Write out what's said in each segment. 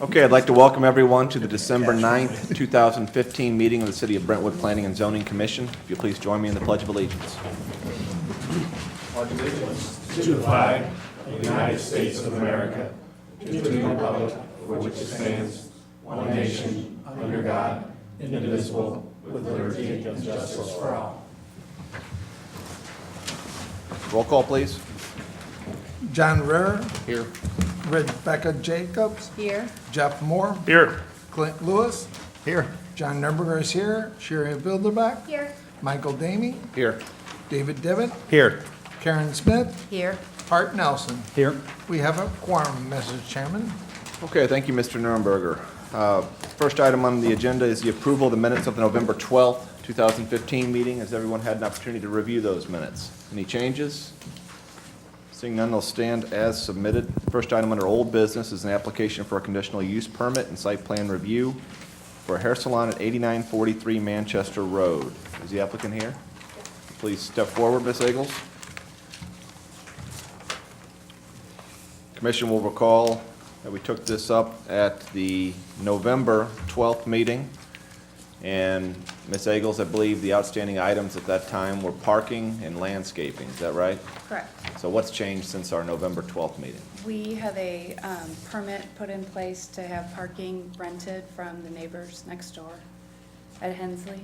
Okay, I'd like to welcome everyone to the December 9th, 2015 meeting of the City of Brentwood Planning and Zoning Commission. If you'll please join me in the Pledge of Allegiance. To the flag of the United States of America, to the republic for which it stands, one nation, under God, indivisible, with liberty and justice for all. Roll call, please. John Rare, Here. Rebecca Jacobs, Here. Jeff Moore, Here. Clint Lewis, Here. John Nuremberger is here, Sherry Bilderbeck, Here. Michael Damey, Here. David Devitt, Here. Karen Smith, Here. Art Nelson. Here. We have a quorum, Mrs. Chairman. Okay, thank you, Mr. Nuremberger. First item on the agenda is the approval of the minutes of the November 12th, 2015 meeting. Has everyone had an opportunity to review those minutes? Any changes? Seeing none, they'll stand as submitted. First item under old business is an application for a conditional use permit and site plan review for a hair salon at 8943 Manchester Road. Is the applicant here? Please step forward, Ms. Eagles. Commission will recall that we took this up at the November 12th meeting, and Ms. Eagles, I believe the outstanding items at that time were parking and landscaping. Is that right? Correct. So what's changed since our November 12th meeting? We have a permit put in place to have parking rented from the neighbors next door at Hensley.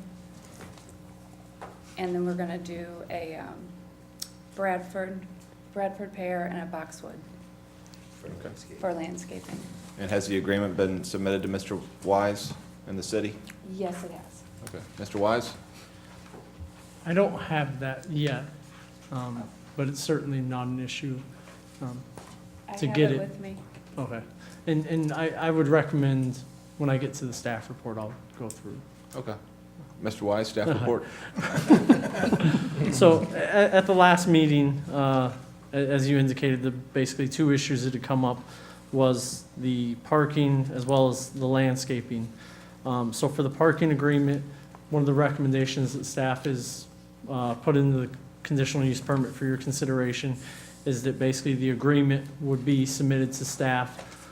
And then we're gonna do a Bradford pear and a boxwood for landscaping. And has the agreement been submitted to Mr. Wise and the city? Yes, it has. Okay. Mr. Wise? I don't have that yet, but it's certainly not an issue. I To have get it it. with me. Okay. And I would recommend, when I get to the staff report, I'll go through. Okay. Mr. Wise, staff report? So at the last meeting, as you indicated, the basically two issues that had come up was the parking as well as the landscaping. So for the parking agreement, one of the recommendations that staff is put into the conditional use permit for your consideration is that basically the agreement would be submitted to staff.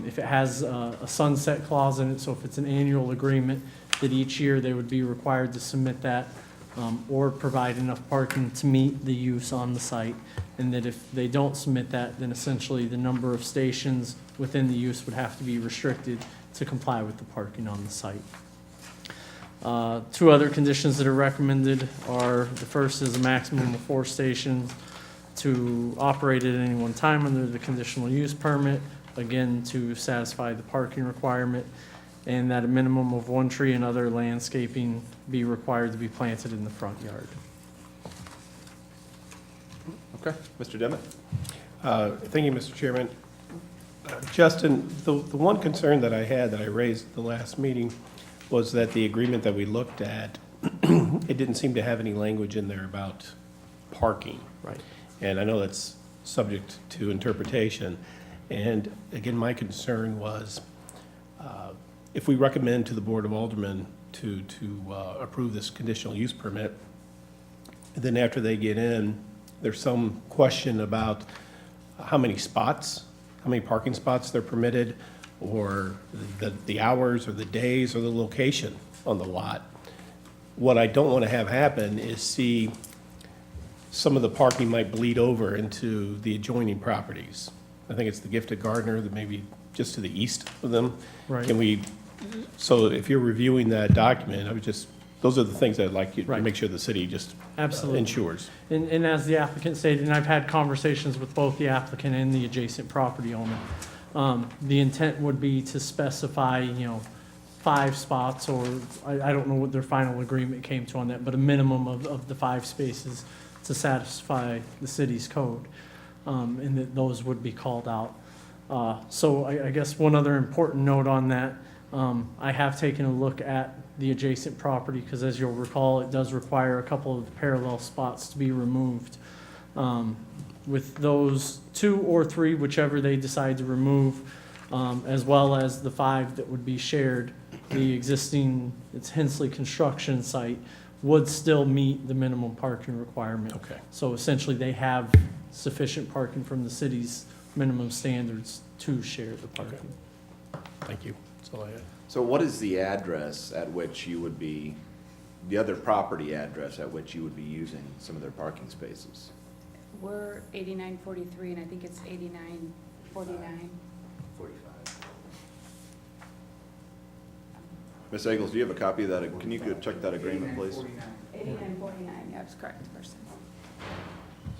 If it has a sunset clause in it, so if it's an annual agreement, that each year they would be required to submit that or provide enough parking to meet the use on the site. And that if they don't submit that, then essentially the number of stations within the use would have to be restricted to comply with the parking on the site. Two other conditions that are recommended are, the first is a maximum of 4 stations to operate at any one time under the conditional use permit, again, to satisfy the parking requirement, and that a minimum of 1 tree and other landscaping be required to be planted in the front yard. Okay. Mr. Demmett? Thank you, Mr. Chairman. Justin, the one concern that I had that I raised at the last meeting was that the agreement that we looked at, it didn't seem to have any language in there about parking. Right. And I know that's subject to interpretation. And again, my concern was if we recommend to the Board of Aldermen to approve this conditional use permit, then after they get in, there's some question about how many parking spots they're permitted, or the hours or the days or the location on the lot. What I don't want to have happen is see some of the parking might bleed over into the adjoining properties. I think it's the Gifted Gardener that maybe just to the east of them. Right. So if you're reviewing that document, those are the things I'd like you to Right. make sure the city just Absolutely. ensures. And as the applicant stated, and I've had conversations with both the applicant and the adjacent property owner, the intent would be to specify, 5 spots, or I don't know what their final agreement came to on that, but a minimum of the 5 spaces to satisfy the city's code, and that those would be called out. So I guess one other important note on that, I have taken a look at the adjacent property, because as you'll recall, it does require a couple of parallel spots to be removed. With those 2 or 3, whichever they decide to remove, as well as the 5 that would be shared, the existing, it's Hensley construction site, would still meet the minimum parking requirement. Okay. So essentially, they have sufficient parking from the city's minimum standards to share the parking. Thank you. That's all I had. So what is the address at which you would be, the other property address at which you would be using some of their parking spaces? We're 8943, and I think it's 8949. Ms. Eagles, do you have a copy of that? Can you go check that agreement, please? 8949, yeah, that's correct, person.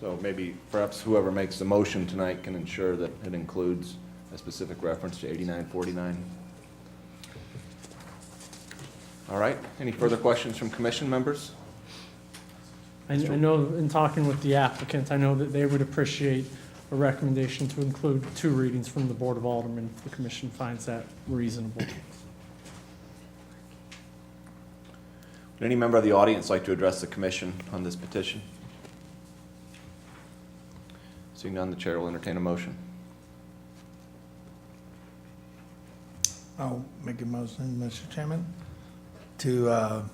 So maybe perhaps whoever makes the motion tonight can ensure that it includes a specific reference to 8949. All right, any further questions from commission members? I know in talking with the applicant, I know that they would appreciate a recommendation to include 2 readings from the Board of Aldermen if the commission finds that reasonable. Would any member of the audience like to address the commission on this petition? Seeing none, the chair will entertain a motion. I'll make a motion, Mr. Chairman, to,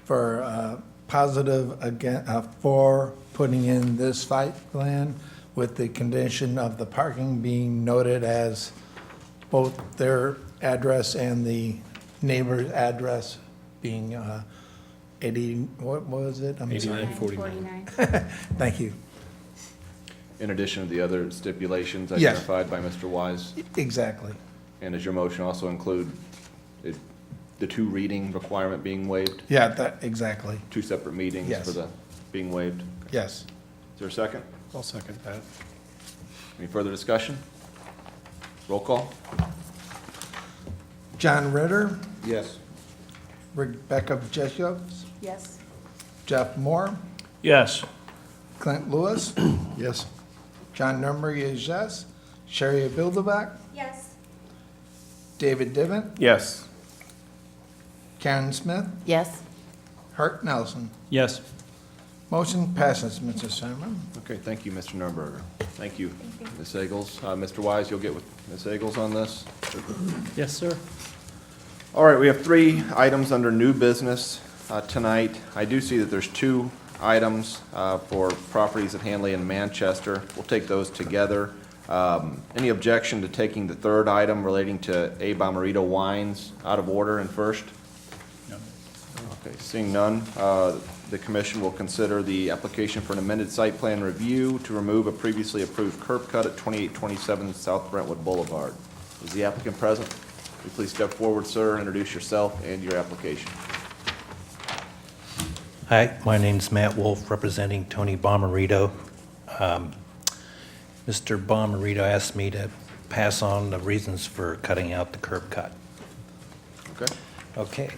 for positive again, for putting in this site plan with the condition of the parking being noted as both their address and the neighbor's address being 80, what was it? I'm sorry. 8949. 49. Thank you. In addition to the other stipulations Yes. identified by Mr. Wise? Exactly. And does your motion also include the 2 reading requirement being waived? Yeah, that, exactly. 2 separate meetings Yes. for the being waived? Yes. Is there a second? I'll second that. Any further discussion? Roll call? John Ritter, Yes. Rebecca Jacobs, Yes, Jeff Moore, Yes. Clint Lewis, Yes. John Nuremberg is yes, Sherry Abildabak, yes, David Divant, Yes. Karen Smith, Yes. Hart Nelson. Yes. Motion passes, Mr. Chairman. Okay, thank you, Mr. Nurnberger. Thank you, Ms. Eagles. Mr. Wise, you'll get with Ms. Eagles on this? Yes, sir. All right, we have 3 items under new business tonight. I do see that there's 2 items for properties at Hanley and Manchester. We'll take those together. Any objection to taking the 3rd item relating to A. Bomarito Wines out of order and first? No. Okay, seeing none, the commission will consider the application for an amended site plan review to remove a previously approved curb cut at 2827 South Brentwood Boulevard. Is the applicant present? Will you please step forward, sir, introduce yourself and your application. Hi, my name's Matt Wolf, representing Tony Bomarito. Mr. Bomarito asked me to pass on the reasons for cutting out the curb cut. Okay? Okay.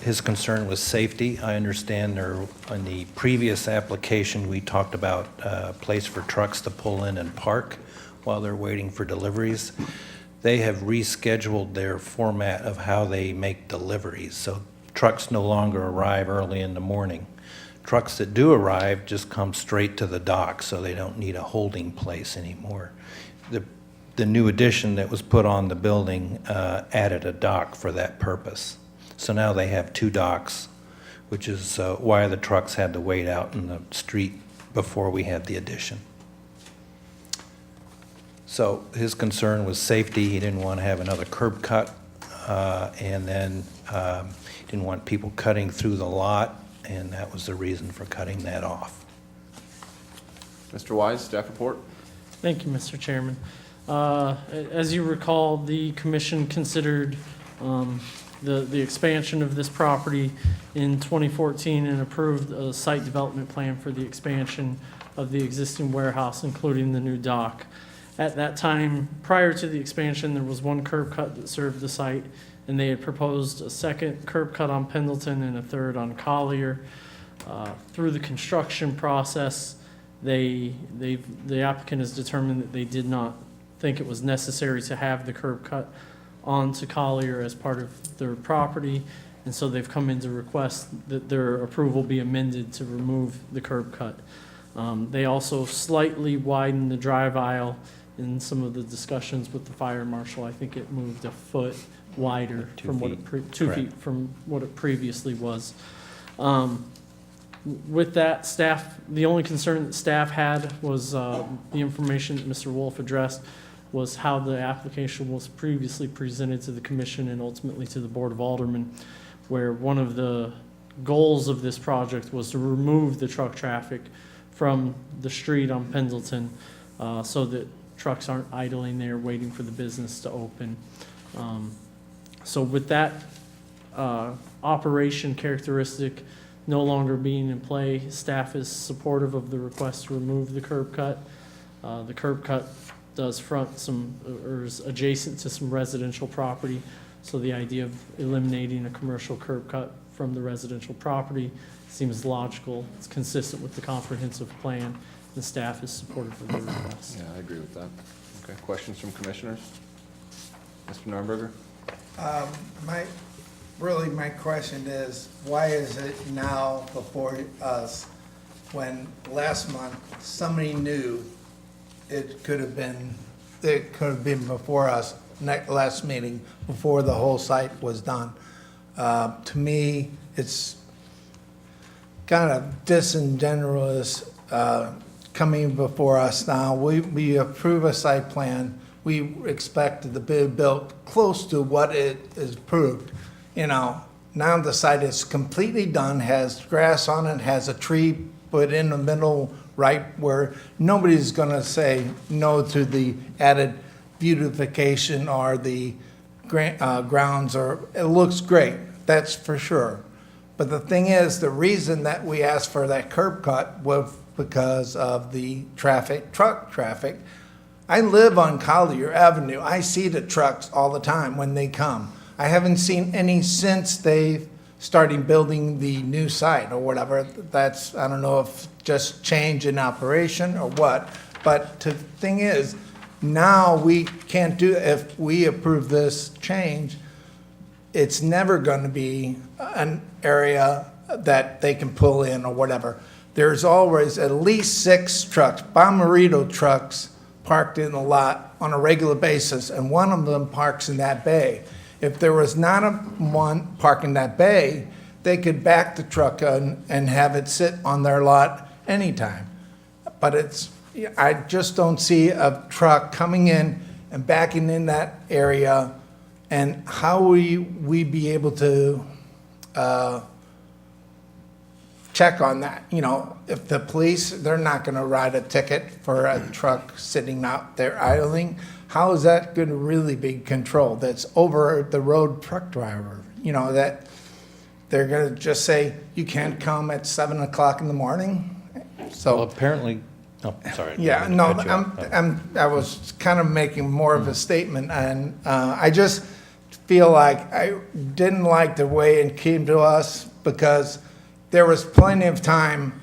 His concern was safety. I understand in the previous application, we talked about a place for trucks to pull in and park while they're waiting for deliveries. They have rescheduled their format of how they make deliveries, so trucks no longer arrive early in the morning. Trucks that do arrive just come straight to the dock, so they don't need a holding place anymore. The new addition that was put on the building added a dock for that purpose. So now they have 2 docks, which is why the trucks had to wait out in the street before we had the addition. So his concern was safety. He didn't want to have another curb cut, and then he didn't want people cutting through the lot, and that was the reason for cutting that off. Mr. Wise, staff report? Thank you, Mr. Chairman. As you recall, the commission considered the expansion of this property in 2014 and approved a site development plan for the expansion of the existing warehouse, including the new dock. At that time, prior to the expansion, there was 1 curb cut that served the site, and they had proposed a 2nd curb cut on Pendleton and a 3rd on Collier. Through the construction process, the applicant has determined that they did not think it was necessary to have the curb cut onto Collier as part of their property, and so they've come in to request that their approval be amended to remove the curb cut. They also slightly widened the drive aisle in some of the discussions with the fire marshal. I think it moved a foot wider 2 from what feet, 2 correct. feet from what it previously was. With that, staff, the only concern that staff had was the information that Mr. Wolf addressed was how the application was previously presented to the commission and ultimately to the Board of Aldermen, where one of the goals of this project was to remove the truck traffic from the street on Pendleton, so that trucks aren't idling there waiting for the business to open. So with that operation characteristic no longer being in play, staff is supportive of the request to remove the curb cut. The curb cut does front some, or is adjacent to some residential property, so the idea of eliminating a commercial curb cut from the residential property seems logical. It's consistent with the comprehensive plan, and staff is supportive of the request. Yeah, I agree with that. Okay, questions from commissioners? Mr. Nurnberger? My question is, why is it now before us when last month somebody knew it could have been before us, last meeting, before the whole site was done? To me, it's kind of disingenuous coming before us now. We approve a site plan. We expect to be built close to what it is approved. You know, now the site is completely done, has grass on it, has a tree put in the middle, right where nobody's gonna say no to the added beautification or the grounds, or it looks great, that's for sure. But the thing is, the reason that we asked for that curb cut was because of the traffic, truck traffic. I live on Collier Avenue. I see the trucks all the time when they come. I haven't seen any since they started building the new site or whatever. That's, I don't know if just change in operation or what. But the thing is, now we can't do, if we approve this change, it's never going to be an area that they can pull in or whatever. There's always at least 6 trucks, Bommarito trucks, parked in the lot on a regular basis, and one of them parks in that bay. If there was not one parking in that bay, they could back the truck and have it sit on their lot anytime. But I just don't see a truck coming in and backing in that area, and how we be able to check on that. You know, if the police, they're not gonna write a ticket for a truck sitting out there idling. How is that gonna really be controlled? That's over the road truck driver, you know, that they're gonna just say, you can't come at 7 o'clock in the morning? Well, So, apparently, oh, sorry. yeah, didn't mean no, to cut you off. I was kind of making more of a statement, and I just feel like I didn't like the way it came to us, because there was plenty of time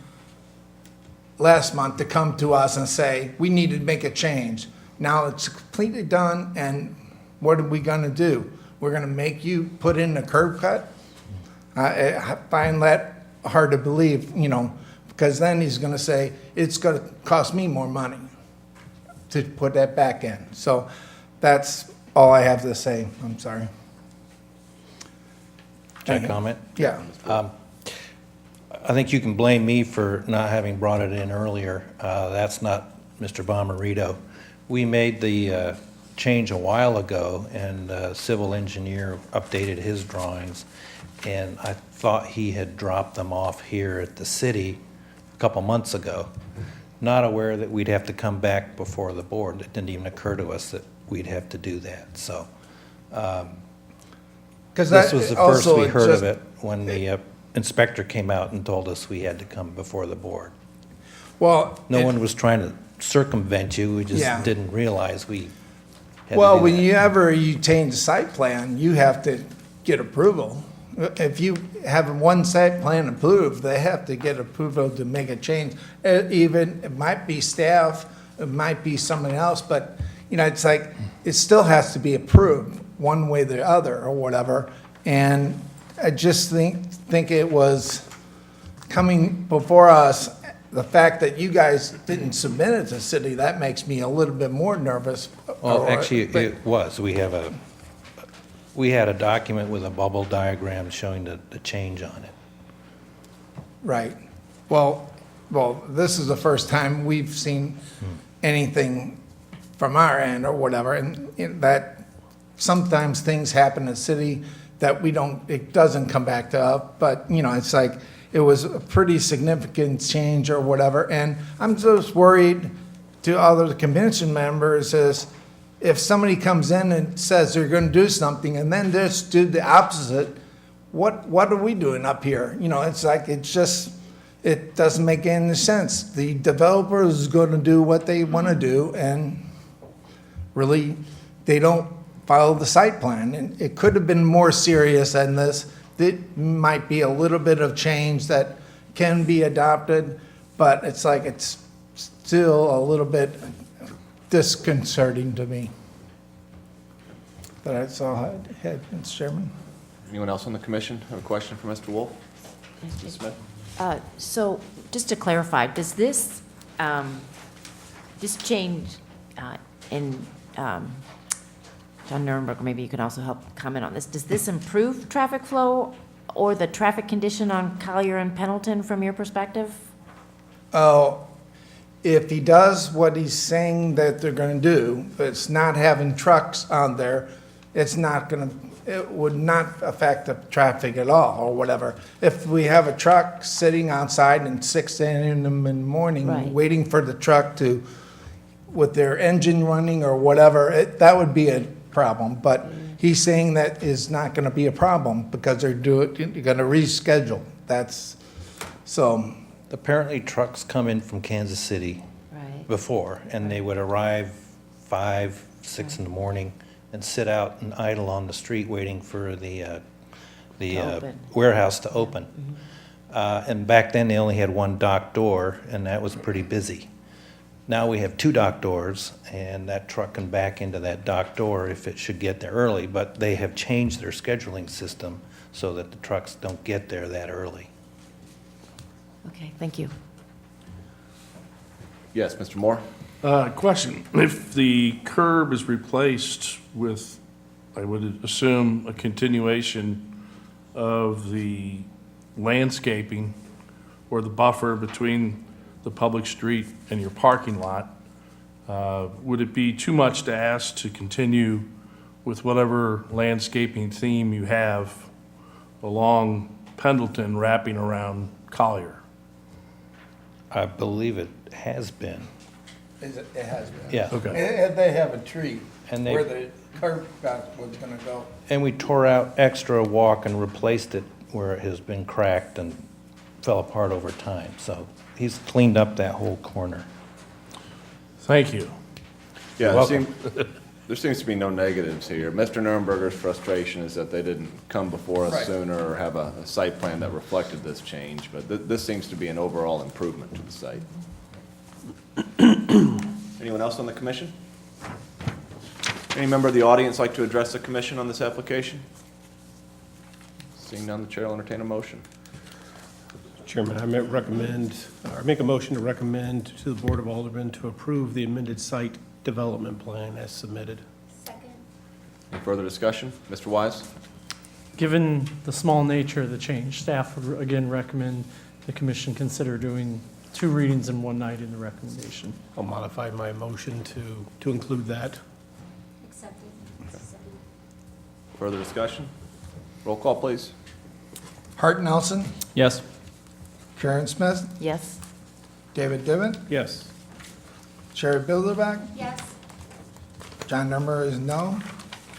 last month to come to us and say, we need to make a change. Now it's completely done, and what are we gonna do? We're gonna make you put in a curb cut? I find that hard to believe, you know, because then he's gonna say, it's gonna cost me more money to put that back in. So that's all I have to say. I'm sorry. Can I comment? Yeah. I think you can blame me for not having brought it in earlier. That's not Mr. Bommarito. We made the change a while ago, and the civil engineer updated his drawings, and I thought he had dropped them off here at the city a couple months ago. Not aware that we'd have to come back before the board. It didn't even occur to us that we'd have to do that, so. This was the first we heard of it when the inspector came out and told us we had to come before the board. Well, No one was trying to circumvent you, we Yeah. just didn't realize we had to well, do when that. you change the site plan, you have to get approval. If you have one site plan approved, they have to get approval to make a change. Even, it might be staff, it might be someone else, but, you know, it's like, it still has to be approved one way or the other or whatever. And I just think it was coming before us, the fact that you guys didn't submit it to the city, that makes me a little bit more nervous. Well, actually, it was. We had a document with a bubble diagram showing the change on it. Right. Well, this is the first time we've seen anything from our end or whatever, and that sometimes things happen in the city that it doesn't come back to us, but, it's like, it was a pretty significant change or whatever, and I'm just worried to other commission members is if somebody comes in and says they're gonna do something and then just do the opposite, what are we doing up here? It's like, it doesn't make any sense. The developer is gonna do what they wanna do, and really, they don't follow the site plan. And it could have been more serious than this. It might be a little bit of change that can be adopted, but it's like, it's still a little bit disconcerting to me. But that's all I had, Mr. Chairman. Anyone else on the commission have a question for Mr. Wolf? Ms. Smith? So, just to clarify, does this change in, John Nuremberg, maybe you can also help comment on this. Does this improve traffic flow or the traffic condition on Collier and Pendleton from your perspective? Oh, if he does what he's saying that they're gonna do, but it's not having trucks on there, it would not affect the traffic at all, or whatever. If we have a truck sitting outside at 6 a.m. in the morning, Right. waiting for the truck with their engine running or whatever, that would be a problem. But he's saying that is not gonna be a problem, because you're gonna reschedule. So, Apparently trucks come in from Kansas City Right. before, and they would arrive 5, 6 in the morning and sit out and idle on the street waiting for the open. warehouse to open. And back then, they only had one dock door, and that was pretty busy. Now we have 2 dock doors, and that truck can back into that dock door if it should get there early, but they have changed their scheduling system so that the trucks don't get there that early. Okay, thank you. Yes, Mr. Moore? Question, if the curb is replaced with, I would assume, a continuation of the landscaping or the buffer between the public street and your parking lot, would it be too much to ask to continue with whatever landscaping theme you have along Pendleton wrapping around Collier? I believe it has been, it has been. yeah. Okay. They have a tree And they- where the curb cut was gonna go. And we tore out extra walk and replaced it where it has been cracked and fell apart over time. So he's cleaned up that whole corner. Thank you. Yeah, welcome. there seems to be no negatives here. Mr. Nuremberger's frustration is that they didn't come before us Right. sooner or have a site plan that reflected this change, but this seems to be an overall improvement to the site. Anyone else on the commission? Any member of the audience like to address the commission on this application? Seeing none, the chair will entertain a motion. Chairman, I make a motion to recommend to the Board of Aldermen to approve the amended site development plan as submitted. Any further discussion? Mr. Wise? Given the small nature of the change, staff would again recommend the commission consider doing 2 readings in one night in the recommendation. I'll modify my motion to include that. Further discussion? Roll call, please. Hart Nelson, Yes. Karen Smith, Yes? David Divit, Yes. Sherry Bilderback, Yes. John Number is no,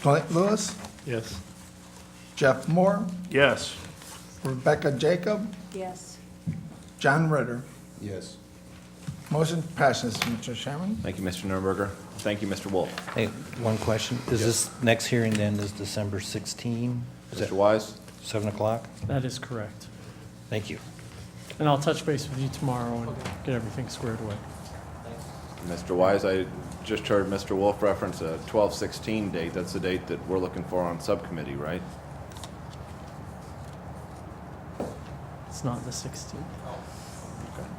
Clint Lewis, Yes. Jeff Moore, Yes. Rebecca Jacob, Yes. John Ritter. Yes. Motion passes, Mr. Chairman. Thank you, Mr. Nuremberger. Thank you, Mr. Wolf. Hey, one question. Is this next hearing then is December 16? Is Mr. that Wise? 7 o'clock? That is correct. Thank you. And I'll touch base with you tomorrow and get everything squared away. Mr. Wise, I just heard Mr. Wolf reference a 12/16 date. That's the date that we're looking for on subcommittee, right? It's not the 16th.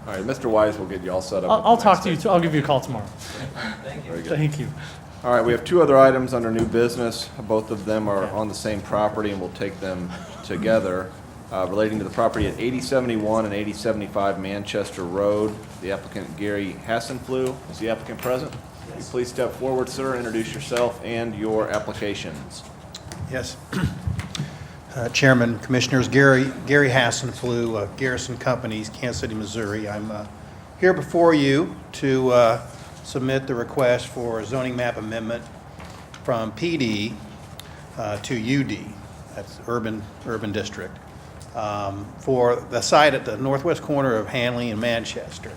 All right, Mr. Wise will get you all set up. I'll with the talk next to you, date. I'll give you a call tomorrow. Very good. Thank you. All right, we have 2 other items under new business. Both of them are on the same property, and we'll take them together. Relating to the property at 8071 and 8075 Manchester Road. The applicant Gary Hassenflew. Is the applicant present? you please step forward, sir, introduce yourself and your applications? Yes. Chairman, Commissioners, Gary Hassenflue, Garrison Companies, Kansas City, Missouri. I'm here before you to submit the request for a zoning map amendment from PD to UD, that's urban district, for the site at the northwest corner of Hanley and Manchester.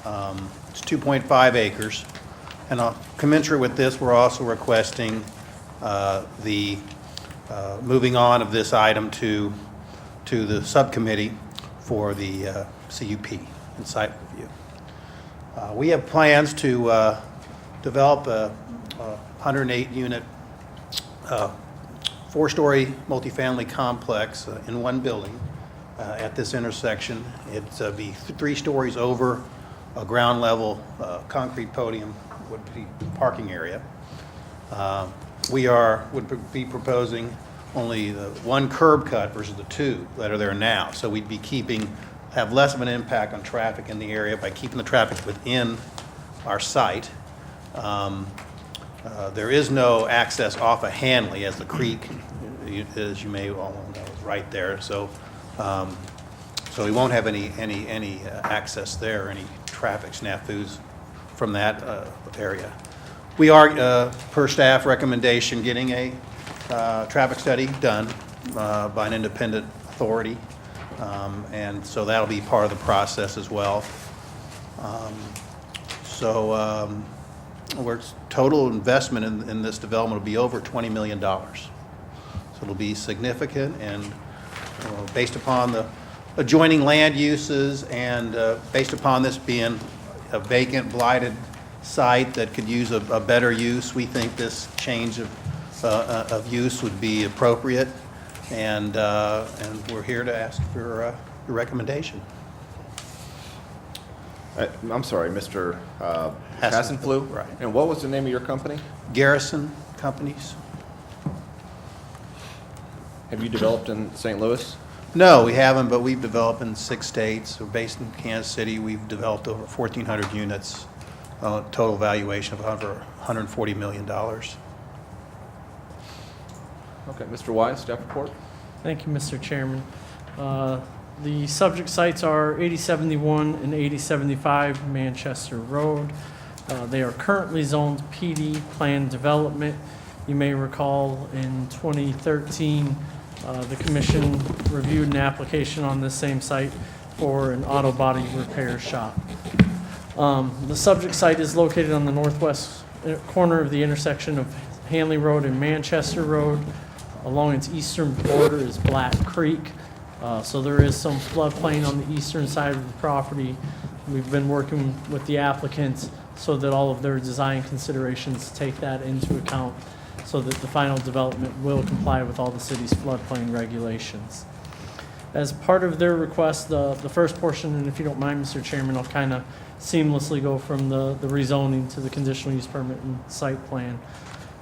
It's 2.5 acres, and commensurate with this, we're also requesting the moving on of this item to the subcommittee for the CUP and site review. We have plans to develop a 108-unit, four-story multifamily complex in one building at this intersection. It'd be 3 stories over a ground level concrete podium would be parking area. Would be proposing only the 1 curb cut versus the 2 that are there now. So we'd be have less of an impact on traffic in the area by keeping the traffic within our site. There is no access off of Hanley, as the creek, as you may all know, is right there. So we won't have any access there, any traffic snafus from that area. We are, per staff recommendation, getting a traffic study done by an independent authority, and so that'll be part of the process as well. Total investment in this development will be over $20 million. So it'll be significant, and based upon the adjoining land uses and based upon this being a vacant, blighted site that could use a better use, we think this change of use would be appropriate, and we're here to ask for your recommendation. I'm sorry, Mr. Hassenflue? Right. And what was the name of your company? Garrison Companies? Have you developed in St. Louis? No, we haven't, but we've developed in 6 states. We're based in Kansas City. We've developed over 1,400 units, total valuation of over $140 million. Okay, Mr. Wise, staff report? Thank you, Mr. Chairman. The subject sites are 8071 and 8075 Manchester Road. They are currently zoned PD planned development. You may recall in 2013, the commission reviewed an application on this same site for an auto body repair shop. The subject site is located on the northwest corner of the intersection of Hanley Road and Manchester Road. Along its eastern border is Black Creek. So there is some floodplain on the eastern side of the property. We've been working with the applicant so that all of their design considerations take that into account so that the final development will comply with all the city's floodplain regulations. As part of their request, the first portion, and if you don't mind, Mr. Chairman, I'll kind of seamlessly go from the rezoning to the conditional use permit and site plan,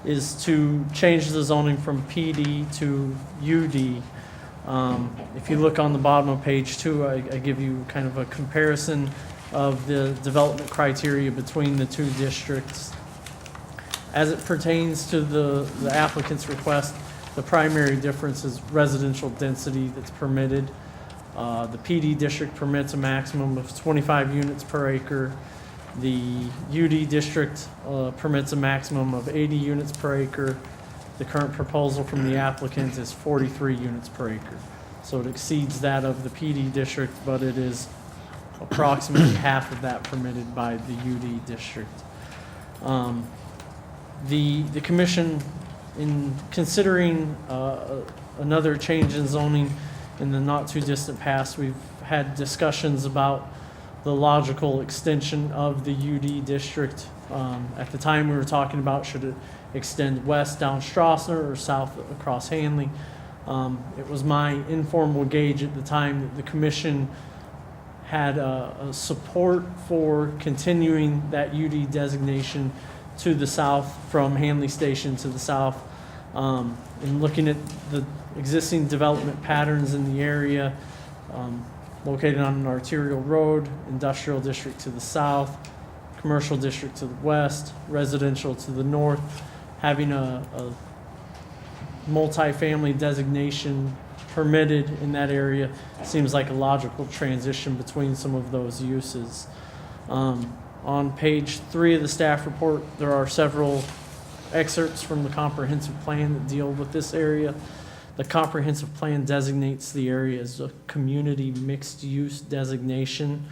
is to change the zoning from PD to UD. If you look on the bottom of page 2, I give you kind of a comparison of the development criteria between the 2 districts. As it pertains to the applicant's request, the primary difference is residential density that's permitted. The PD district permits a maximum of 25 units per acre. The UD district permits a maximum of 80 units per acre. The current proposal from the applicant is 43 units per acre. So it exceeds that of the PD district, but it is approximately half of that permitted by the UD district. The commission, in considering another change in zoning in the not too distant past, we've had discussions about the logical extension of the UD district. At the time, we were talking about should it extend west down Strassner or south across Hanley. It was my informal gauge at the time that the commission had a support for continuing that UD designation to the south, from Hanley Station to the south. And looking at the existing development patterns in the area, located on an arterial road, industrial district to the south, commercial district to the west, residential to the north. Having a multifamily designation permitted in that area seems like a logical transition between some of those uses. On page 3 of the staff report, there are several excerpts from the comprehensive plan that deal with this area. The comprehensive plan designates the area as a community mixed-use designation.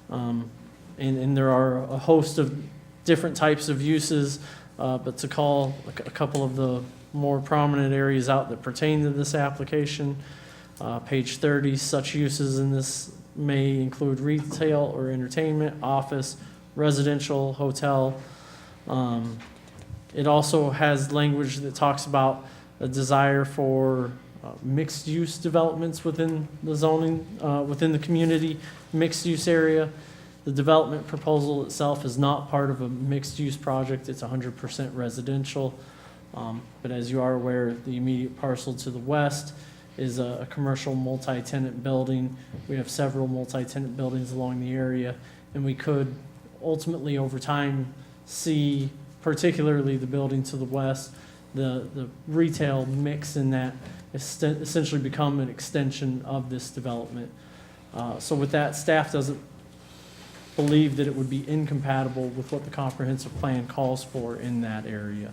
And there are a host of different types of uses, but to call a couple of the more prominent areas out that pertain to this application, page 30, such uses in this may include retail or entertainment, office, residential, hotel. It also has language that talks about a desire for mixed-use developments within the zoning, within the community mixed-use area. The development proposal itself is not part of a mixed-use project. It's 100% residential. But as you are aware, the immediate parcel to the west is a commercial multi-tenant building. We have several multi-tenant buildings along the area, and we could ultimately, over time, see, particularly the building to the west, the retail mix in that essentially become an extension of this development. So with that, staff doesn't believe that it would be incompatible with what the comprehensive plan calls for in that area.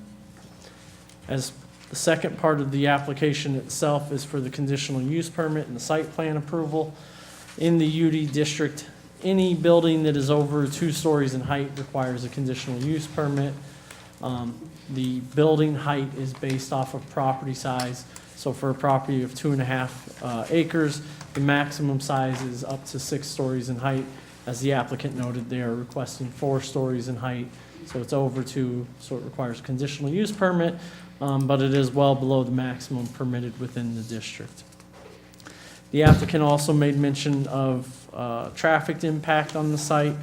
As the second part of the application itself is for the conditional use permit and the site plan approval. In the UD district, any building that is over 2 stories in height requires a conditional use permit. The building height is based off of property size. So for a property of 2.5 acres, the maximum size is up to 6 stories in height. As the applicant noted, they are requesting 4 stories in height. So it's over 2, so it requires a conditional use permit, but it is well below the maximum permitted within the district. The applicant also made mention of traffic impact on the site.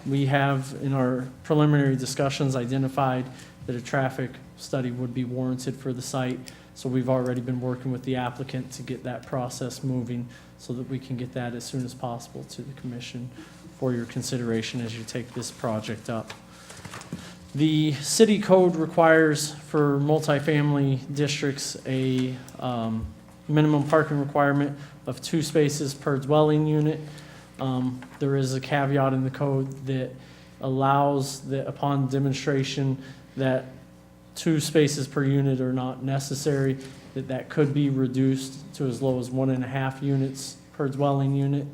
We have, in our preliminary discussions, identified that a traffic study would be warranted for the site. So we've already been working with the applicant to get that process moving so that we can get that as soon as possible to the commission for your consideration as you take this project up. The city code requires for multifamily districts a minimum parking requirement of 2 spaces per dwelling unit. There is a caveat in the code that allows that upon demonstration that 2 spaces per unit are not necessary, that could be reduced to as low as 1.5 units per dwelling unit.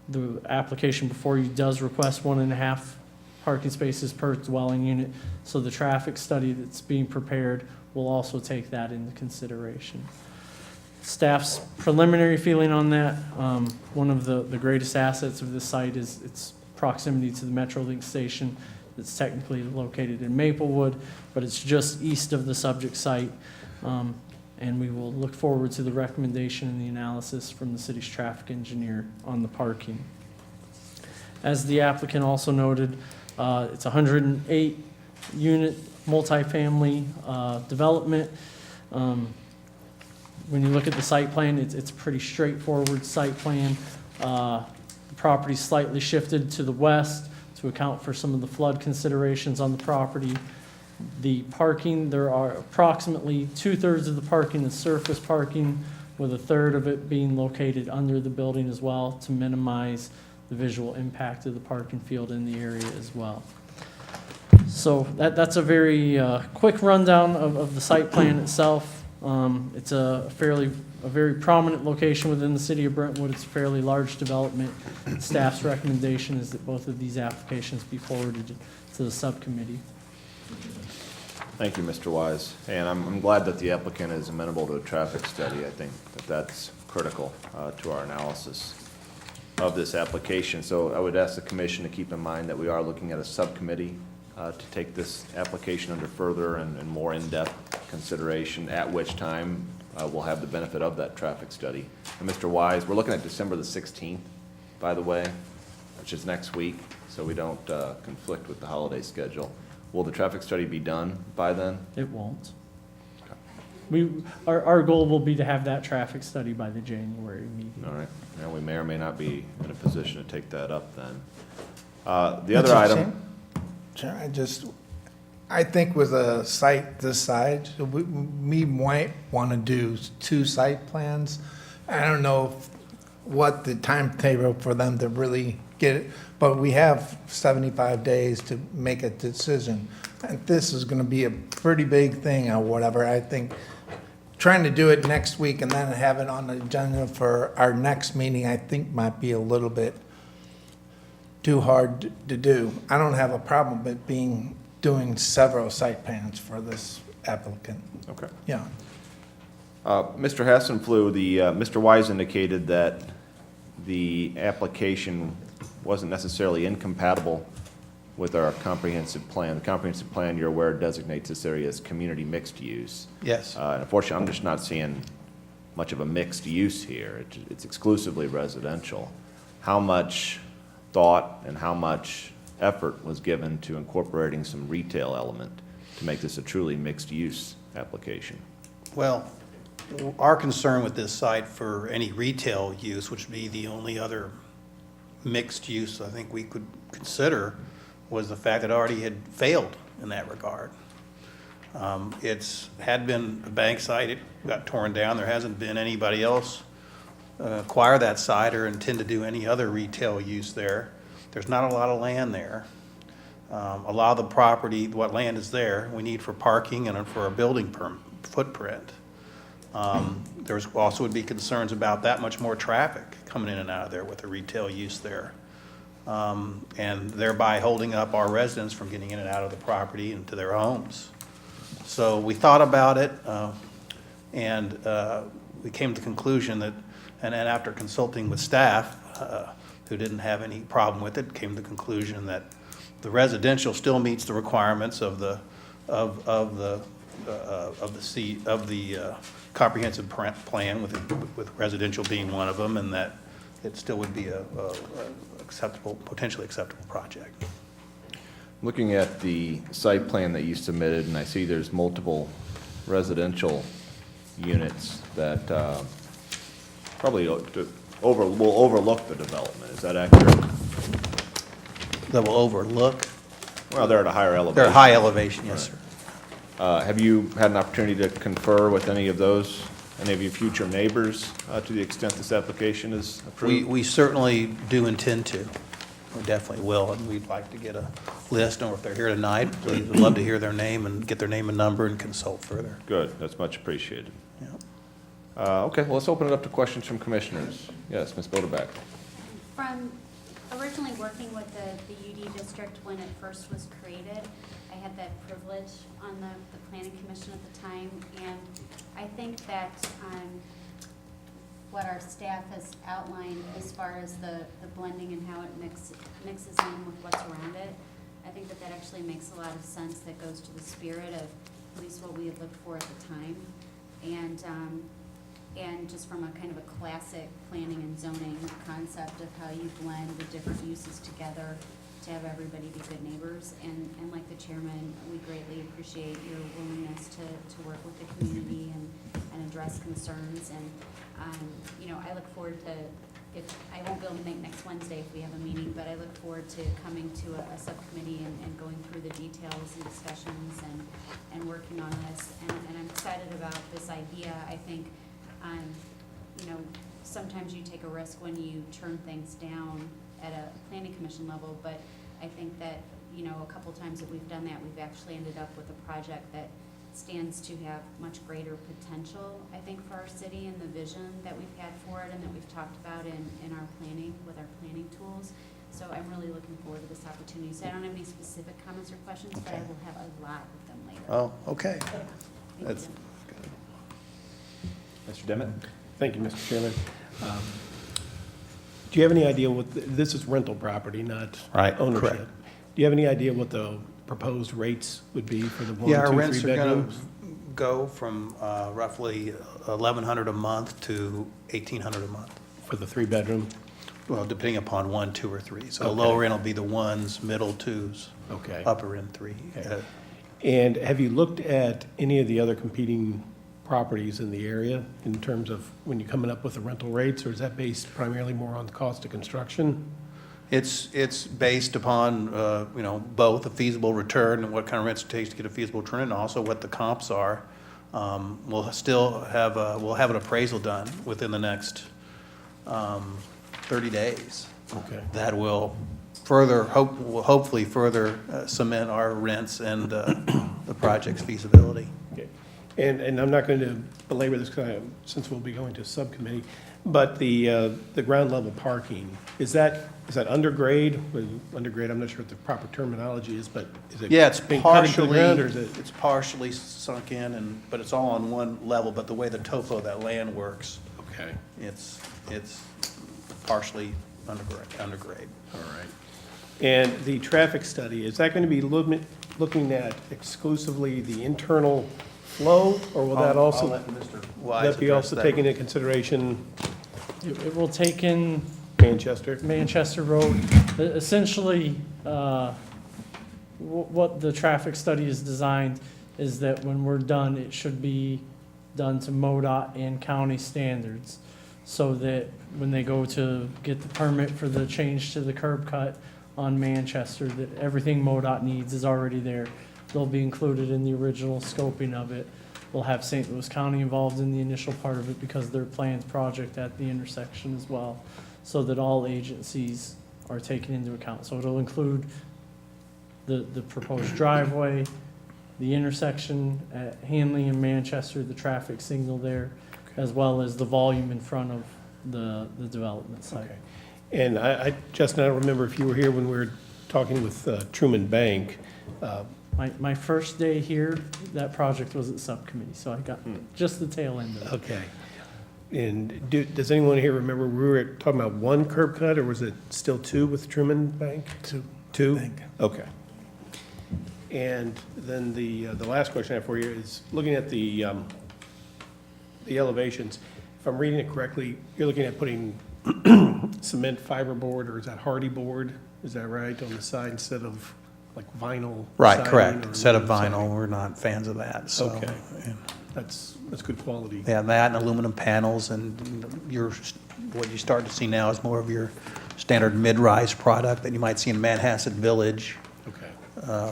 The application before you does request 1.5 parking spaces per dwelling unit, so the traffic study that's being prepared will also take that into consideration. Staff's preliminary feeling on that, one of the greatest assets of this site is its proximity to the Metrolink station that's technically located in Maplewood, but it's just east of the subject site. And we will look forward to the recommendation and the analysis from the city's traffic engineer on the parking. As the applicant also noted, it's a 108 unit multifamily development. When you look at the site plan, it's a pretty straightforward site plan. The property's slightly shifted to the west to account for some of the flood considerations on the property. The parking, there are approximately 2/3 of the parking is surface parking, with 1/3 of it being located under the building as well to minimize the visual impact of the parking field in the area as well. So that's a very quick rundown of the site plan itself. It's a very prominent location within the city of Brentwood. It's a fairly large development. Staff's recommendation is that both of these applications be forwarded to the subcommittee. Thank you, Mr. Wise. And I'm glad that the applicant is amenable to a traffic study. I think that that's critical to our analysis of this application. So I would ask the commission to keep in mind that we are looking at a subcommittee to take this application under further and more in-depth consideration, at which time we'll have the benefit of that traffic study. And Mr. Wise, we're looking at December the 16th, by the way, which is next week, so we don't conflict with the holiday schedule. Will the traffic study be done by then? It won't. Our goal will be to have that traffic study by the January meeting. All right. And we may or may not be in a position to take that up then. The other Mr. item, Chair, I think with a site this size, we might want to do 2 site plans. I don't know what the timetable for them to really get it, but we have 75 days to make a decision. And this is going to be a pretty big thing or whatever. I think trying to do it next week and then have it on the agenda for our next meeting, I think might be a little bit too hard to do. I don't have a problem with doing several site plans for this applicant. okay. Yeah. Mr. Hassenflue, Mr. Wise indicated that the application wasn't necessarily incompatible with our comprehensive plan. The comprehensive plan, you're aware, designates this area as community mixed use. Yes. And unfortunately, I'm just not seeing much of a mixed use here. It's exclusively residential. How much thought and how much effort was given to incorporating some retail element to make this a truly mixed use application? Well, our concern with this site for any retail use, which would be the only other mixed use I think we could consider, was the fact that it already had failed in that regard. It's had been a bank site, it got torn down, there hasn't been anybody else acquire that site or intend to do any other retail use there. There's not a lot of land there. A lot of the property, what land is there, we need for parking and for a building footprint. There's also would be concerns about that much more traffic coming in and out of there with the retail use there. And thereby holding up our residents from getting in and out of the property and to their homes. So we thought about it, and we came to the conclusion that, and then after consulting with staff, who didn't have any problem with it, came to the conclusion that the residential still meets the requirements of the comprehensive plan, with residential being one of them, and that it still would be a acceptable, potentially acceptable project. Looking at the site plan that you submitted, and I see there's multiple residential units that probably will overlook the development. Is that accurate? That will overlook, Well, they're at a higher elevation. they're high elevation, yes, sir. Have you had an opportunity to confer with any of those, any of your future neighbors, to the extent this application is approved? We certainly do intend to. We definitely will, and we'd like to get a list, or if they're here tonight, please, we'd love to hear their name and get their name and number and consult further. Good, that's much appreciated. Yeah. Okay, well, let's open it up to questions from commissioners. Yes, Ms. Bodeback. From originally working with the UD district when it first was created, I had that privilege on the planning commission at the time, and I think that what our staff has outlined as far as the blending and how it mixes in with what's around it, I think that actually makes a lot of sense. That goes to the spirit of at least what we had looked for at the time, and just from a kind of a classic planning and zoning concept of how you blend the different uses together to have everybody be good neighbors. And like the chairman, we greatly appreciate your willingness to work with the community and address concerns. And, I look forward to, if I won't be able to make next Wednesday if we have a meeting, but I look forward to coming to a subcommittee and going through the details and discussions and working on this. And I'm excited about this idea. I think, sometimes you take a risk when you turn things down at a planning commission level, but I think that, a couple times that we've done that, we've actually ended up with a project that stands to have much greater potential, I think, for our city and the vision that we've had for it and that we've talked about in our planning, with our planning tools. So I'm really looking forward to this opportunity. So I don't have any specific comments or questions, but I will have a lot with them later. Oh, okay. Thank That's you. Mr. Demmett? Thank you, Mr. Chairman. Do you have any idea this is rental property, not Right, ownership? correct. Do you have any idea what the proposed rates would be for the 1, Yeah, our 2, rents 3 are gonna bedrooms? go from roughly $1,100 a month to $1,800 a month. For the 3-bedroom? Well, depending upon 1, 2, or 3. So the Okay. lower end will be the 1s, middle 2s, Okay. upper end 3. Okay. And have you looked at any of the other competing properties in the area in terms of when you're coming up with the rental rates, or is that based primarily more on the cost of construction? It's based upon, both a feasible return and what kind of rents it takes to get a feasible return, and also what the comps are. We'll have an appraisal done within the next 30 days. Okay. That will hopefully further cement our rents and the project's feasibility. Okay. And I'm not going to belabor this since we'll be going to subcommittee, but the ground level parking, is that undergrade? Undergrade, I'm not sure what the proper terminology is, but is it? Yeah, it's being cut into the partially, ground, or is it? it's partially sunk in, but it's all on one level, but the way the topo of that land works, Okay, it's partially undergrade. all right. And the traffic study, is that going to be looking at exclusively the internal flow, or will that I'll also, let Mr. will Wise that be address also that. taking into consideration It will take in Manchester? Manchester Road. Essentially, what the traffic study is designed is that when we're done, it should be done to MoDOT and county standards, so that when they go to get the permit for the change to the curb cut on Manchester, that everything MoDOT needs is already there. They'll be included in the original scoping of it. We'll have St. Louis County involved in the initial part of it because their planned project at the intersection as well, so that all agencies are taken into account. So it'll include the proposed driveway, the intersection at Hanley and Manchester, the traffic signal there, as well as the volume in front of the development site. Okay. And Justin, I don't remember if you were here when we were talking with Truman Bank. My first day here, that project was at subcommittee, so I got just the tail end of it. Okay. And does anyone here remember, we were talking about one curb cut, or was it still two with Truman Bank? Two? Bank. Okay. And then the last question I have for you is, looking at the elevations, if I'm reading it correctly, you're looking at putting cement fiberboard, or is that hardy board? Is that right, on the side instead of like vinyl? Right, siding correct. or Instead of aluminum vinyl, siding? we're not fans of that, so. Okay. yeah. That's good quality. Yeah, that and aluminum panels, and what you start to see now is more of your standard mid-rise product that you might see in Manhasset Village, Okay.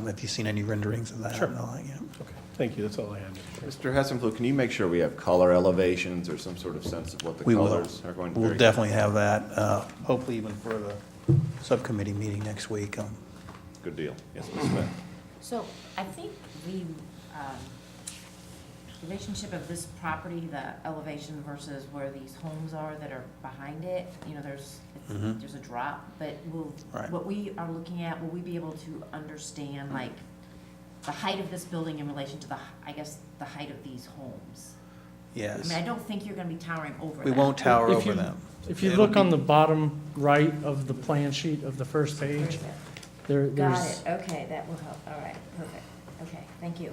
if you've seen any renderings of that. Sure. and all that, yeah. Okay. Thank you, that's all I had. Mr. Hessenflue, can you make sure we have color elevations or some sort of sense of what the We will. colors are going to be? We'll definitely have that, hopefully even for the subcommittee meeting next week. Good deal. Yes, Ms. Smith. So I think the relationship of this property, the elevation versus where these homes are that are behind it, there's a drop, but Right. what we are looking at, will we be able to understand, like, the height of this building in relation to the height of these homes? I Yes. mean, I don't think you're gonna be towering over We them. won't tower If over you- them. If you It'll look on be- the bottom right of the plan sheet of the first page, Got there's, it, okay, that will help, all right, perfect, okay, thank you.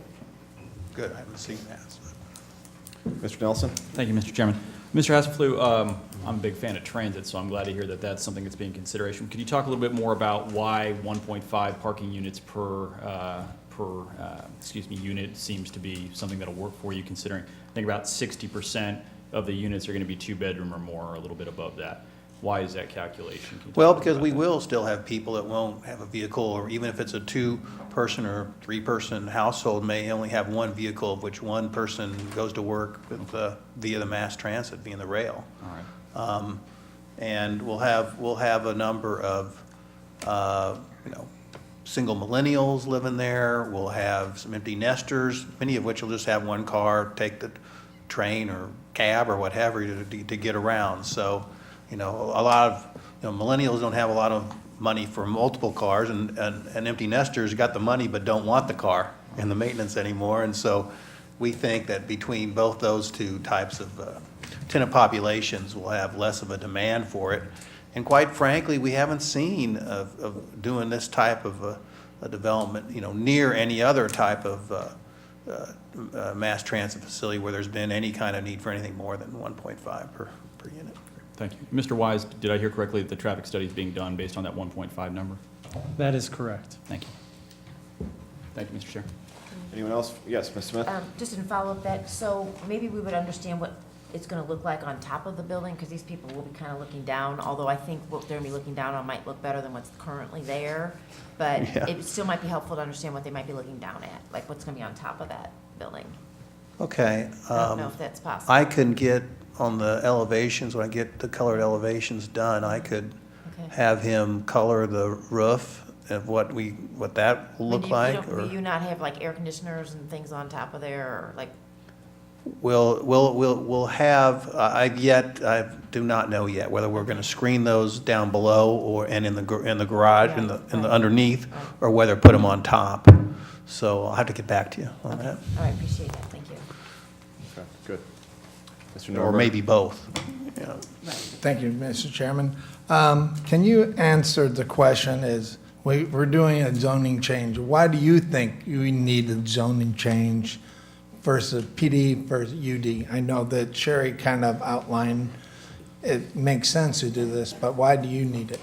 Good, I haven't seen that. so. Mr. Nelson? Thank you, Mr. Chairman. Mr. Hasselflug, I'm a big fan of transit, so I'm glad to hear that that's something that's being consideration. Could you talk a little bit more about why 1.5 parking units per unit seems to be something that'll work for you, considering I think about 60% of the units are going to be two-bedroom or more, or a little bit above that. Why is that calculation? Can you talk Well, about because we that? will still have people that won't have a vehicle, or even if it's a two-person or three-person household, may only have one vehicle, of which one person goes to work with, via the mass transit, via the rail. All right. And we'll have a number of, single millennials living there. We'll have some empty nesters, many of which will just have one car, take the train or cab or whatever to get around. So, a lot of, millennials don't have a lot of money for multiple cars, and empty nesters got the money but don't want the car and the maintenance anymore. And so we think that between both those two types of tenant populations, we'll have less of a demand for it. And quite frankly, we haven't seen of doing this type of a development, near any other type of mass transit facility where there's been any kind of need for anything more than 1.5 per unit. Thank you. Mr. Wise, did I hear correctly that the traffic study is being done based on that 1.5 number? that is correct. Thank you. Thank you, Mr. Chair. Anyone else? Yes, Ms. Smith? Just in follow-up that, so maybe we would understand what it's gonna look like on top of the building, because these people will be kind of looking down, although I think what they're gonna be looking down on might look better than what's currently there. But Yeah. it still might be helpful to understand what they might be looking down at, like what's gonna be on top of that building. Okay. I don't know if that's possible. I can get on the elevations, when I get the colored elevations done, I could Okay. have him color the roof of what that will I mean, look you like, don't- or Will you not have like air conditioners and things on top of there, or like, we'll have, I do not know yet whether we're gonna screen those down below and in the garage, in the Right. underneath, Right. or whether put them on top. So I'll have to get back to you on okay, that. all right, appreciate that, thank you. Okay, good. Mr. Or Nordberger? maybe both. Yeah. Thank you, Mr. Chairman. Can you answer the question is, we're doing a zoning change. Why do you think we need a zoning change versus PD versus UD? I know that Sherry kind of outlined, it makes sense to do this, but why do you need it?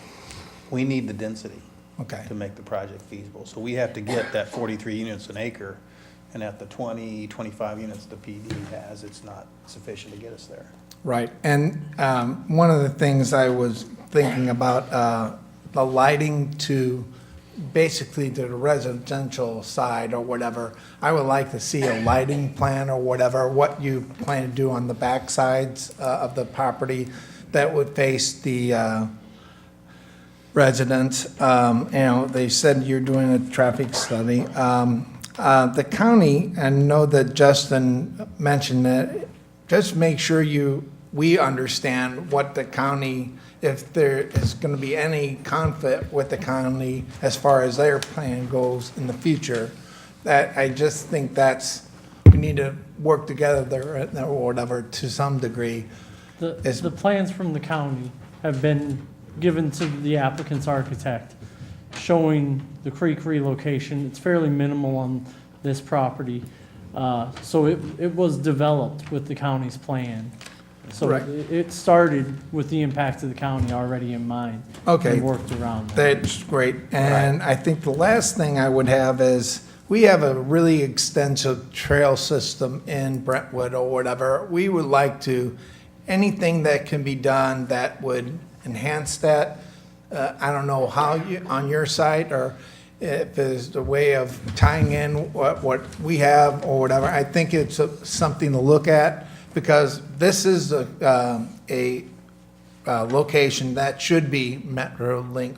We need the density Okay, to make the project feasible. So we have to get that 43 units an acre, and at the 20, 25 units the PD has, it's not sufficient to get us there. right. And one of the things I was thinking about, the lighting to basically to the residential side or whatever, I would like to see a lighting plan or whatever, what you plan to do on the back sides of the property that would face the residents. They said you're doing a traffic study. The county, I know that Justin mentioned that, just make sure we understand what the county, if there is going to be any conflict with the county as far as their plan goes in the future. That, I just think we need to work together there or whatever to some degree. The plans from the county have been given to the applicant's architect, showing the creek relocation. It's fairly minimal on this property. So it was developed with the county's plan. So Right. it started with the impact of the county already in mind. Okay. And worked around that. That's great. And I think the last thing I would have is, we have a really extensive trail system in Brentwood or whatever. We would like to, anything that can be done that would enhance that. I don't know how on your side, or if there's a way of tying in what we have or whatever. I think it's something to look at, because this is a location that should be Metro Link.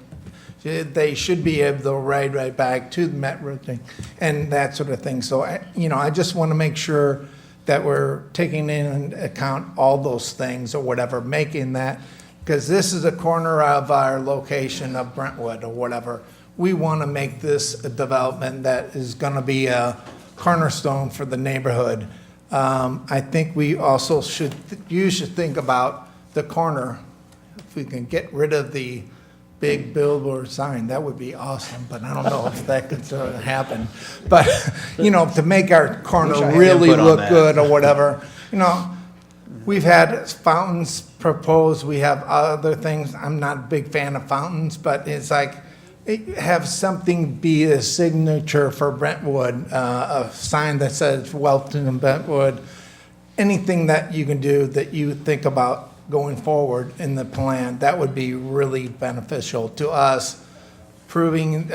They should be able to ride right back to the Metro thing and that sort of thing. So, I just want to make sure that we're taking in account all those things or whatever, making that, because this is a corner of our location of Brentwood or whatever. We want to make this a development that is going to be a cornerstone for the neighborhood. I think we also you should think about the corner. If we can get rid of the big billboard sign, that would be awesome, but I don't know if that could sort of happen. But, to make our Wish I corner had really input on look that. good or whatever, we've had fountains proposed, we have other things. I'm not a big fan of fountains, but it's like, have something be a signature for Brentwood, a sign that says welcome to Brentwood. Anything that you can do that you think about going forward in the plan, that would be really beneficial to us, approving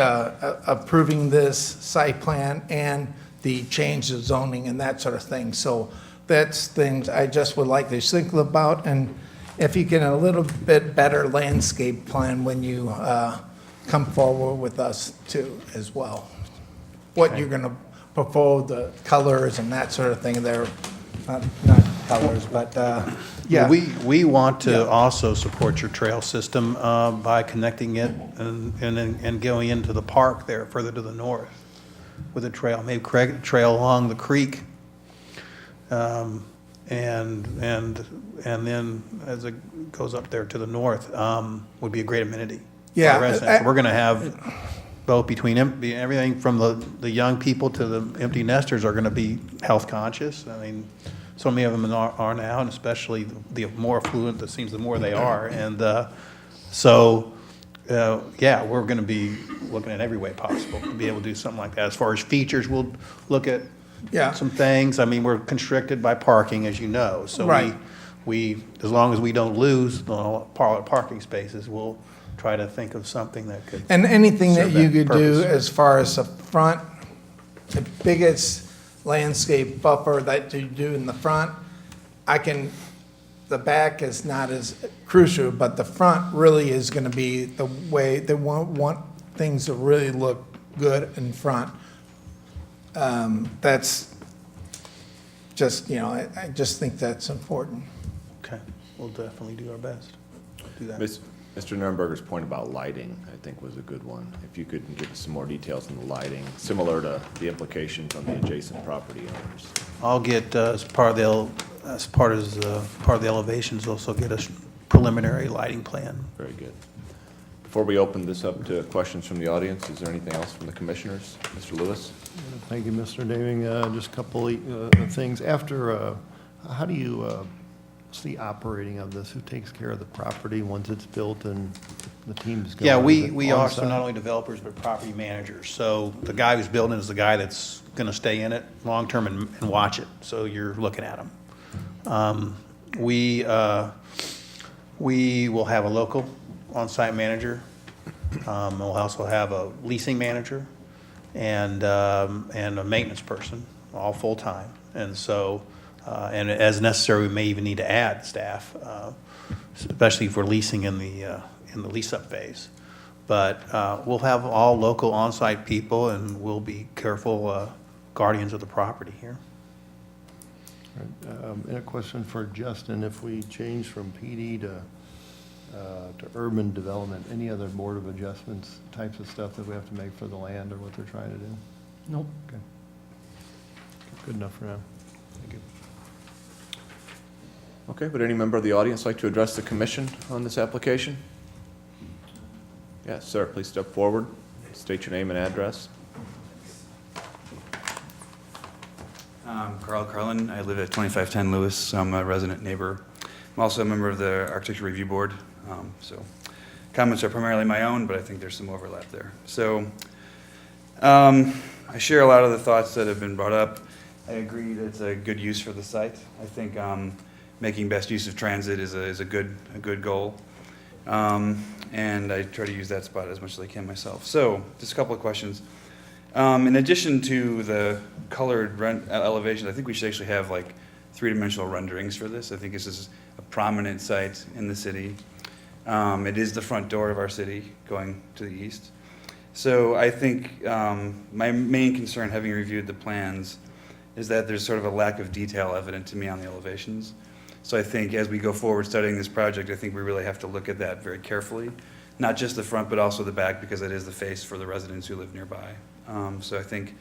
this site plan and the change of zoning and that sort of thing. So that's things I just would like to think about, and if you can, a little bit better landscape plan when you come forward with us too as well. What you're gonna propose, the colors and that sort of thing, they're not colors, but, yeah. We want to Yeah. also support your trail system by connecting it and going into the park there further to the north with a trail, maybe create a trail along the creek. And then as it goes up there to the north, would be a great amenity. for Yeah, the residents. We're gonna have both between everything from the young people to the empty nesters are gonna be health conscious. I mean, so many of them are now, and especially the more affluent, it seems the more they are. And yeah, we're going to be looking at every way possible to be able to do something like that. As far as features, we'll look at Yeah. some things. I mean, we're constricted by parking, as you know. So Right. we, as long as we don't lose the parking spaces, we'll try to think of something that could. And anything that serve you that could do purpose. as far as the front, the biggest landscape buffer that you do in the front, the back is not as crucial, but the front really is gonna be the way, they want things to really look good in front. That's just, I just think that's important. Okay, we'll definitely do our best. Do that. Mr. Nurnberger's point about lighting, I think, was a good one. If you could give us some more details on the lighting, similar to the implications on the adjacent property owners. I'll get, as part of the elevations, also get a preliminary lighting plan. Very good. Before we open this up to questions from the audience, is there anything else from the commissioners? Mr. Lewis? Thank you, Mr. Daming. Just a couple things. After, how do you see operating of this? Who takes care of the property once it's built and the team's going? Yeah, Is we it also on-site? not only developers, but property managers. So the guy who's building is the guy that's going to stay in it long-term and watch it. So you're looking at him. We will have a local on-site manager. We'll also have a leasing manager and a maintenance person, all full-time. And so, and as necessary, we may even need to add staff, especially for leasing in the lease-up phase. But we'll have all local on-site people, and we'll be careful guardians of the property here. And a question for Justin, if we change from PD to urban development, any other Board of Adjustments types of stuff that we have to make for the land or what they're trying to do? Nope. Okay. Good enough for now. Thank you. Okay, would any member of the audience like to address the commission on this application? Yes, sir, please step forward, state your name and address. Carl Carlin. I live at 2510 Lewis. So I'm a resident neighbor. I'm also a member of the Architecture Review Board. So comments are primarily my own, but I think there's some overlap there. So I share a lot of the thoughts that have been brought up. I agree that it's a good use for the site. I think making best use of transit is a good goal. And I try to use that spot as much as I can myself. So just a couple of questions. In addition to the colored elevation, I think we should actually have like three-dimensional renderings for this. I think this is a prominent site in the city. It is the front door of our city going to the east. So I think my main concern, having reviewed the plans, is that there's sort of a lack of detail evident to me on the elevations. So I think as we go forward studying this project, I think we really have to look at that very carefully. Not just the front, but also the back, because it is the face for the residents who live nearby. So I think,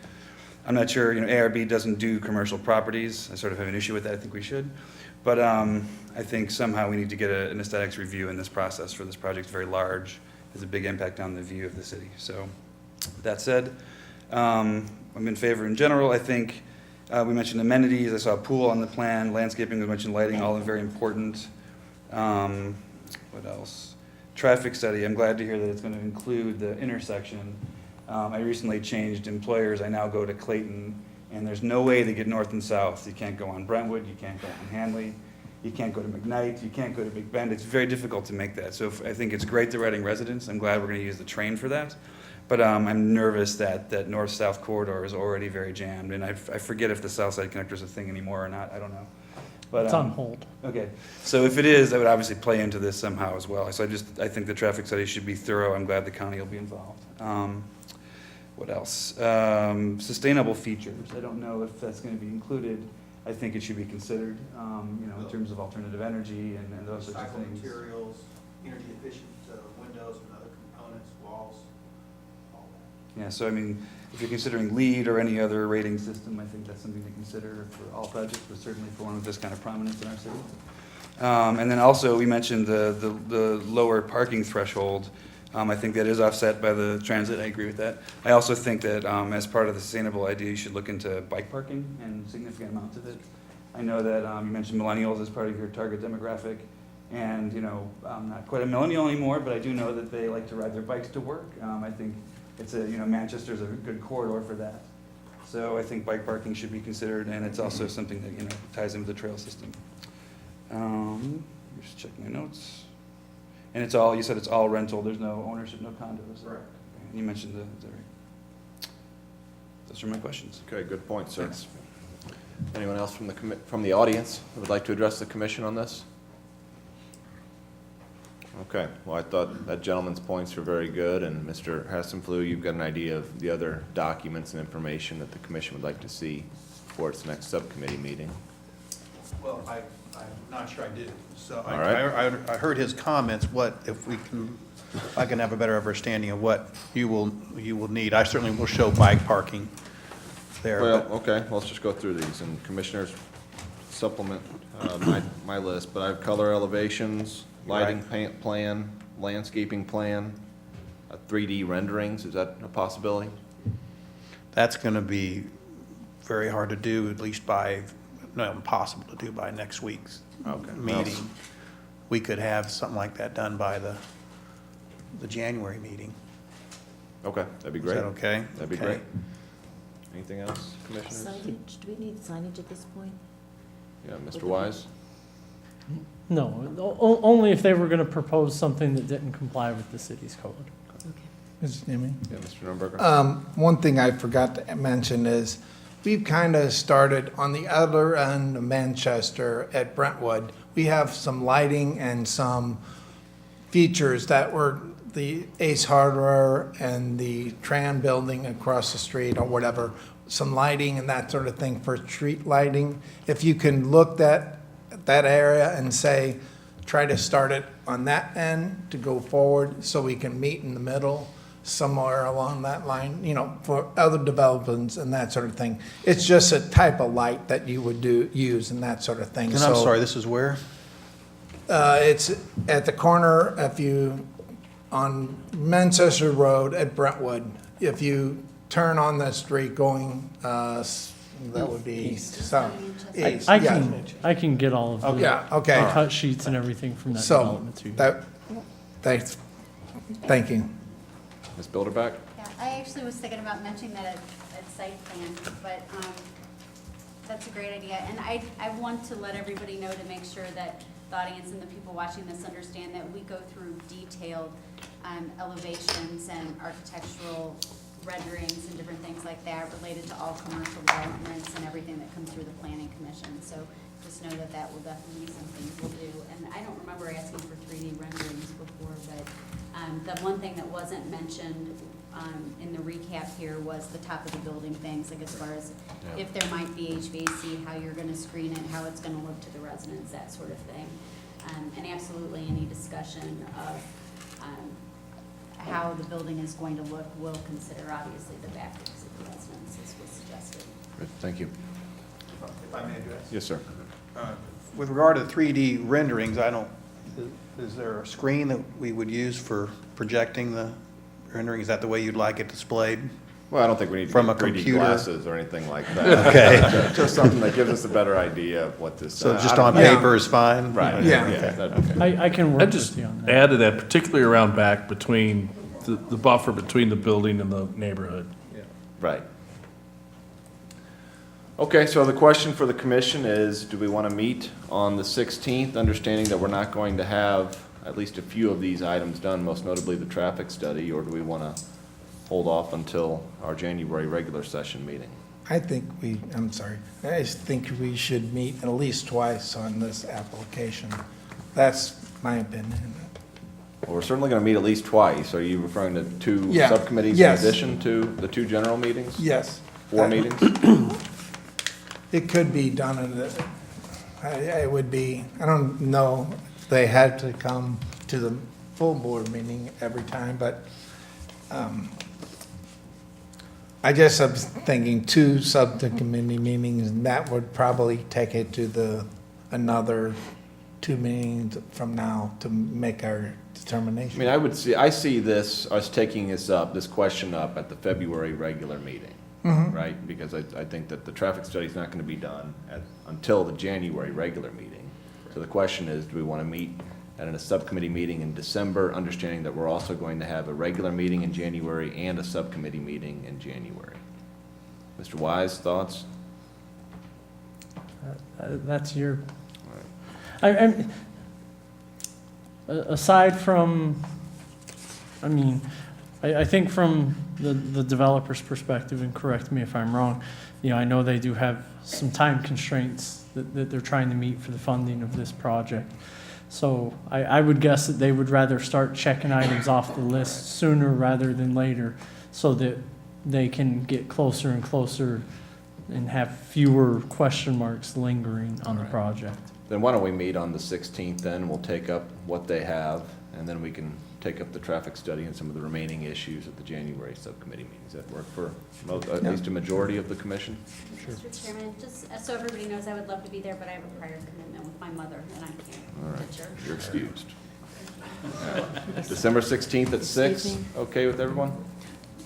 I'm not sure, ARB doesn't do commercial properties. I sort of have an issue with that. I think we should. But I think somehow we need to get an aesthetics review in this process for this project. It's very large. Has a big impact on the view of the city. So that said, I'm in favor in general. I think we mentioned amenities. I saw a pool on the plan. Landscaping, we mentioned lighting, all very important. What else? Traffic study. I'm glad to hear that it's going to include the intersection. I recently changed employers. I now go to Clayton, and there's no way to get north and south. You can't go on Brentwood. You can't go on Hanley. You can't go to McKnight. You can't go to Big Bend. It's very difficult to make that. So I think it's great to Reading residents. I'm glad we're going to use the train for that. But I'm nervous that north-south corridor is already very jammed. And I forget if the South Side Connector is a thing anymore or not. I don't know. But, It's on hold. Okay. So if it is, that would obviously play into this somehow as well. So I think the traffic study should be thorough. I'm glad the county will be involved. What else? Sustainable features. I don't know if that's going to be included. I think it should be considered, in terms of alternative energy and those sorts of Recycled things. materials, energy efficient windows and other components, walls, all that. Yeah, so if you're considering LEED or any other rating system, I think that's something to consider for all projects, but certainly for one with this kind of prominence in our city. And then also, we mentioned the lower parking threshold. I think that is offset by the transit. I agree with that. I also think that as part of the sustainable idea, you should look into bike parking and significant amounts of it. I know that you mentioned millennials as part of your target demographic. And, I'm not quite a millennial anymore, but I do know that they like to ride their bikes to work. I think it's Manchester's a good corridor for that. So I think bike parking should be considered, and it's also something that, you know, ties in with the trail system. Just checking my notes. And it's all, you said it's all rental, there's no ownership, no condos? Correct. You mentioned the, is that right? Those are my questions. Okay, good point, sir. Thanks. Anyone else from the audience who would like to address the commission on this? Okay, well, I thought that gentleman's points were very good, and Mr. Hassenflue, you've got an idea of the other documents and information that the commission would like to see for its next subcommittee meeting. Well, I'm not sure I do. So All right. I heard his comments. What, if we can, I can have a better understanding of what you will need. I certainly will show bike parking there. Well, but- okay, let's just go through these, and commissioners supplement my list, but I have color elevations, lighting plan, landscaping plan, 3D renderings, is that a possibility? That's going to be very hard to do, at least by, no, impossible to do by next week's meeting. We could have something like that done by the January meeting. Okay, that'd be Is great. that okay? That'd be Okay. great. Anything else, commissioners? Signage, do we need signage at this point? Yeah, Mr. Wise? No, only if they were gonna propose something that didn't comply with the city's code. Mr. Jimmy? Yeah, Mr. Nuremberger? One thing I forgot to mention is, we've kind of started on the other end of Manchester at Brentwood. We have some lighting and some features that were the Ace Hardware and the Tran building across the street or whatever, some lighting and that sort of thing for street lighting. If you can look at that area and say, try to start it on that end to go forward so we can meet in the middle somewhere along that line, you know, for other developments and that sort of thing. It's just a type of light that you would use and that sort of thing. And I'm So, sorry, this is where? it's at the corner, on Manchester Road at Brentwood. If you turn on the street going, that would be south. East, yeah. I can get all of the Yeah, okay. cut sheets and everything from that So, development to you. thank you. Ms. Bilderback? Yeah, I actually was thinking about mentioning that at site plan, but that's a great idea. And I want to let everybody know to make sure that the audience and the people watching this understand that we go through detailed elevations and architectural renderings and different things like that related to all commercial developments and everything that comes through the planning commission. So just know that that will definitely be something we'll do. And I don't remember asking for 3D renderings before, but the one thing that wasn't mentioned in the recap here was the top of the building things, like as far as if there might be HVAC, how you're gonna screen it, how it's gonna look to the residents, that sort of thing. And absolutely any discussion of how the building is going to look will consider obviously the back of the residents, as was suggested. Great, thank you. If I may address. Yes, sir. With regard to 3D renderings, is there a screen that we would use for projecting the rendering? Is that the way you'd like it displayed? Well, I don't think we need to From get a 3D computer? glasses or anything like that. Okay. Just something that gives us a better idea of what this. So just I on don't- paper is fine? Right, Yeah. yeah, okay. I can work I'd just with you on that. add to that, particularly around back between, the buffer between the building and the neighborhood. Right. Okay, so the question for the commission is, do we want to meet on the 16th, understanding that we're not going to have at least a few of these items done, most notably the traffic study, or do we want to hold off until our January regular session meeting? I think I think we should meet at least twice on this application. That's my opinion. Well, we're certainly going to meet at least twice. Are you referring to two Yeah, subcommittees in yes. addition to the two general meetings? Yes. 4 meetings? It could be done it would be, I don't know if they had to come to the full board meeting every time, but I guess I'm thinking 2 subcommittee meetings, and that would probably take it to another 2 meetings from now to make our determination. I mean, I see us taking this question up at the February regular meeting, right? Because I think that the traffic study is not going to be done until the January regular meeting. So the question is, do we want to meet at a subcommittee meeting in December, understanding that we're also going to have a regular meeting in January and a subcommittee meeting in January? Mr. Wise, thoughts? That's your, aside from, I mean, I think from the developer's perspective, and correct me if I'm wrong, I know they do have some time constraints that they're trying to meet for the funding of this project. So I would guess that they would rather start checking items off the list sooner rather than later, so that they can get closer and closer and have fewer question marks lingering on the project. Then why don't we meet on the 16th then? We'll take up what they have, and then we can take up the traffic study and some of the remaining issues at the January subcommittee meeting. Does that work for at least a majority of the commission? Mr. Chairman, just so everybody knows, I would love to be there, but I have a prior commitment with my mother, and I All can't. right, Sure. you're excused. December 16th at 6, Excuse me? okay with everyone?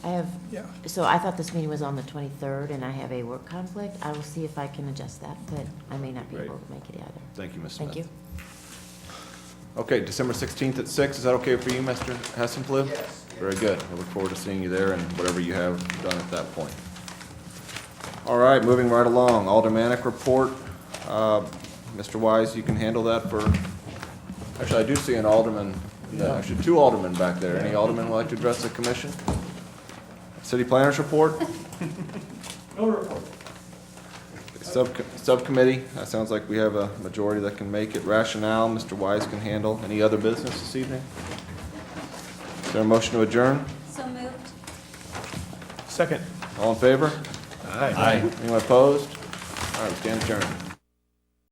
I have, Yeah. so I thought this meeting was on the 23rd, and I have a work conflict. I will see if I can adjust that, but I may not be Great. able to make it either. Thank you, Ms. Smith. Thank you. Okay, December 16th at 6, is that okay for you, Mr. Hassenflug? Yes. Very good. I look forward to seeing you there and whatever you have done at that point. All right, moving right along, Aldermanic report. Mr. Wise, you can handle that for, actually, I do see an alderman, actually, 2 aldermen back there. Any alderman would like to address the commission? City planners report? No report. Subcommittee, that sounds like we have a majority that can make it. Rationale, Mr. Wise can handle. Any other business this evening? Is there a motion to adjourn? So moved. Second. All in favor? Aye. Anyone opposed? All right, we stand adjourned.